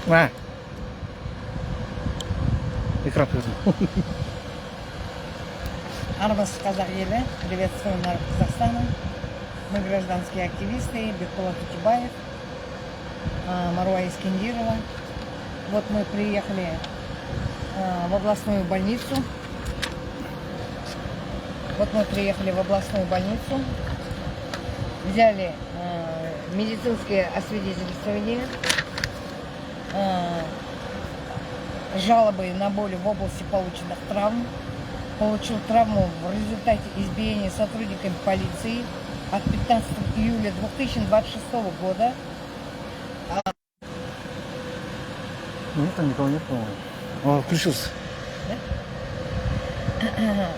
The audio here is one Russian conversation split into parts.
А. Экран повернул. Арбас Казахели, приветствую народ Казахстана. Мы гражданские активисты, Бекболат Утебаев, Маруа Искендирова. Вот мы приехали в областную больницу. Взяли медицинские освидетельствования, жалобы на боли в области полученных травм. Получил травму в результате избиения сотрудниками полиции от 15 июля 2026 года. Нет, там никого нет, по-моему. Он включился. Да?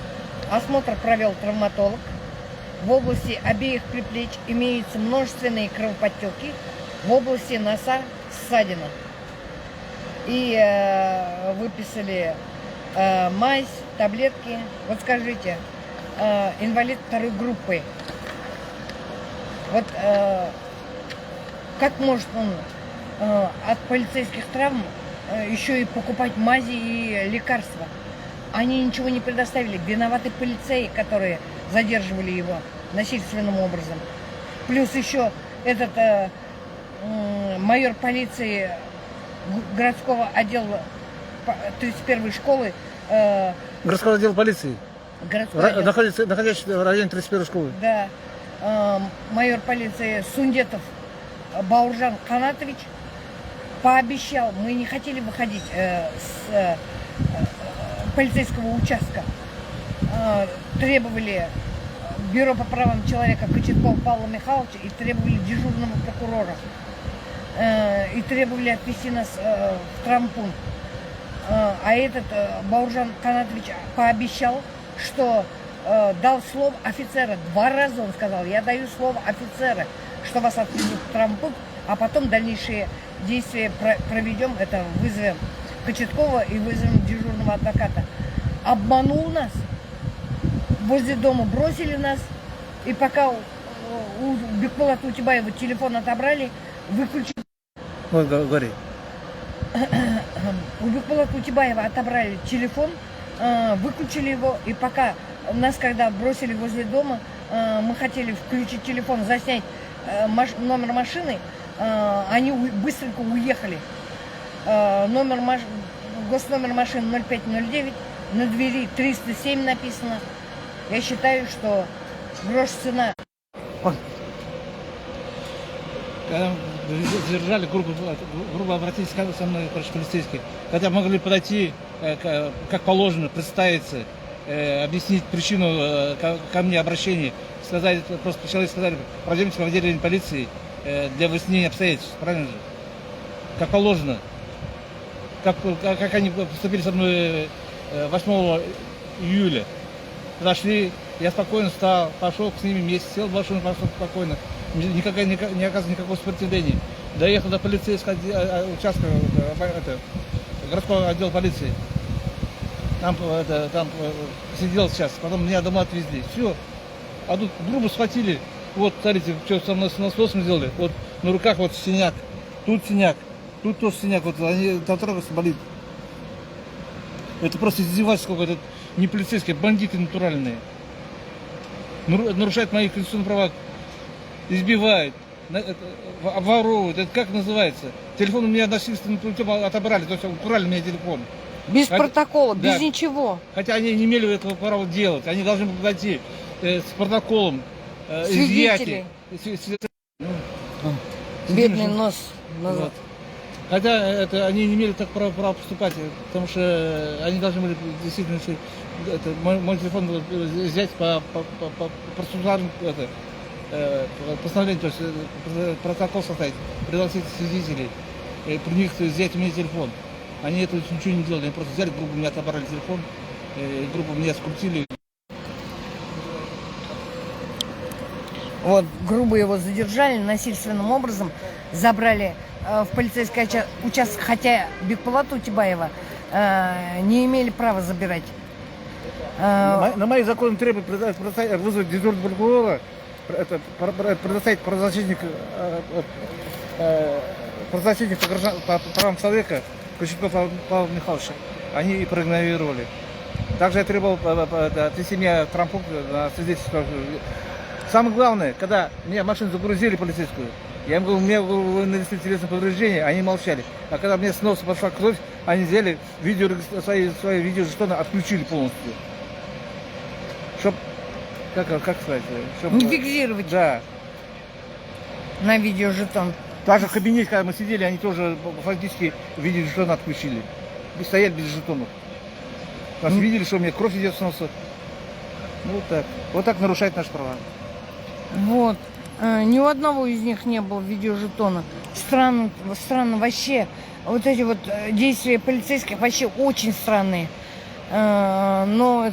Осмотр провел травматолог. В области обеих предплеч имеются множественные кровоподтеки, в области носа ссадина. И выписали мазь, таблетки. Вот скажите, инвалид второй группы. Вот как может он от полицейских травм еще и покупать мази и лекарства? Они ничего не предоставили. Виноваты полицеи, которые задерживали его насильственным образом. Плюс еще этот майор полиции городского отдела 31-й школы. Городского отдела полиции. Находящийся в районе 31-й школы. Да. Майор полиции Сундетов Бауржан Канатович пообещал, мы не хотели выходить с полицейского участка, требовали Бюро по правам человека Кочеткова Павла Михайловича и требовали дежурного прокурора, и требовали отвезти нас в травмпункт. А этот Бауржан Канатович пообещал, что дал слово офицера. 2 раза он сказал: я даю слово офицера, что вас отвезут в травмпункт, а потом дальнейшие действия проведем, это вызовем Кочеткова и вызовем дежурного адвоката. Обманул нас, возле дома бросили нас, и пока у Бекболата Утебаева телефон отобрали, выключили. Вот, говори. У Бекболата Утебаева отобрали телефон, выключили его, и пока нас, когда бросили возле дома, мы хотели включить телефон, заснять номер машины, они быстренько уехали. Госномер машины 0509, на двери 307 написано. Я считаю, что грош цена. Когда задержали, грубо обратились со мной, полицейские, хотя могли подойти, как положено, представиться, объяснить причину ко мне обращения, сказать, просто человек сказали: пройдемте в отделение полиции для выяснения обстоятельств, правильно же? Как положено. Как они поступили со мной 8 июля. Подошли, я спокойно встал, пошел с ними вместе, сел в машину, пошел спокойно. Не оказывается никакого сопротивления. Доехал до полицейского участка, городского отдела полиции. Там сидел сейчас, потом меня домой отвезли. Все. А тут грубо схватили. Вот, смотрите, что со мной с насосом сделали. Вот на руках вот синяк, тут тоже синяк, вот они дотрогаться болит. Это просто издевательство какое-то, не полицейские, бандиты натуральные. Нарушают мои конституционные права, избивают, обворовывают. Это как называется? Телефон у меня насильственным путем отобрали, то есть украли у меня телефон. Без протокола, да, без ничего. Хотя они не имели этого права делать. Они должны были пойти с протоколом, Свидетели. Бедный нос назад. Вот. Хотя они не имели так права поступать, потому что они должны были действительно мой телефон взять по процессуальному постановлению, то есть протокол составить, пригласить свидетелей, при них взять у меня телефон. Они этого ничего не делали, они просто взяли, грубо меня отобрали телефон, грубо меня скрутили. Вот, грубо его задержали насильственным образом, забрали в полицейский участок, хотя Бекболата Утебаева не имели права забирать. На мои законы требуют вызвать дежурного прокурора, предоставить правозащитник правозащитник по правам человека, Кочетков Павел Михайлович, они и проигнорировали. Также я требовал отвезти меня в травмпункт на свидетельство. Самое главное, когда меня машину загрузили полицейскую, я им говорю, у меня нанесли телесное повреждение, они молчали. А когда мне с носа пошла кровь, они взяли свои видеожетоны, отключили полностью. Чтоб, как сказать? Чтоб, Не фиксировать да. на видеожетон. Даже в кабинете, когда мы сидели, они тоже фактически видеожетон отключили. И стояли без жетонов. Потому что видели, что у меня кровь идет с носа. Ну вот так. Вот так нарушает наши права. Вот. Ни у одного из них не было видеожетона. Странно вообще. Вот эти вот действия полицейских вообще очень странные. Но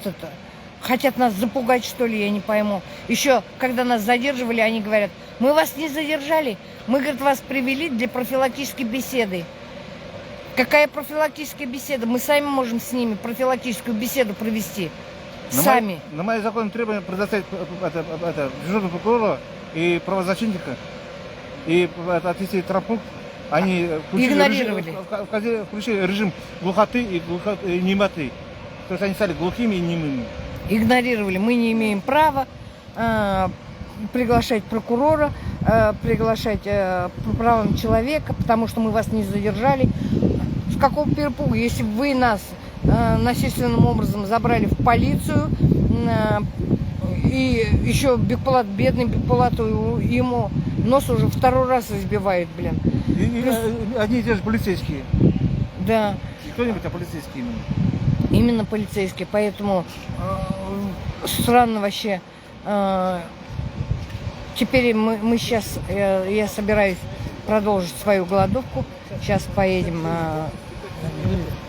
хотят нас запугать, что ли, я не пойму. Еще, когда нас задерживали, они говорят, мы вас не задержали, мы, говорит, вас привели для профилактической беседы. Какая профилактическая беседа? Мы сами можем с ними профилактическую беседу провести. Сами. На мои законные требования предоставить дежурного прокурора и правозащитника и отвести травмпункт, они игнорировали. включили режим глухоты и немоты. То есть они стали глухими и немыми. Игнорировали. Мы не имеем права приглашать прокурора, приглашать по правам человека, потому что мы вас не задержали. С какого перепугу? Если бы вы нас насильственным образом забрали в полицию, и еще Бекбулат, бедный Бекбулат, ему нос уже второй раз избивает, блин. Одни и те же полицейские. Да. Не кто-нибудь, а полицейские именно. Именно полицейские, поэтому странно вообще. Теперь мы сейчас, я собираюсь продолжить свою голодовку. Сейчас поедем,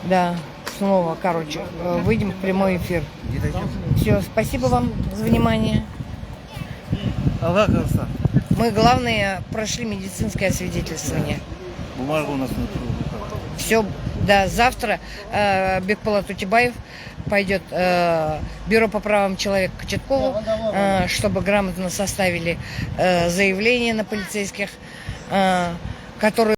да, снова, выйдем в прямой эфир. Все, спасибо вам за внимание. Мы, главное, прошли медицинское освидетельствование. Бумага у нас на Все, да, завтра Бекбулат Утебаев пойдет в Бюро по правам человека к Кочеткову, чтобы грамотно составили заявление на полицейских, которые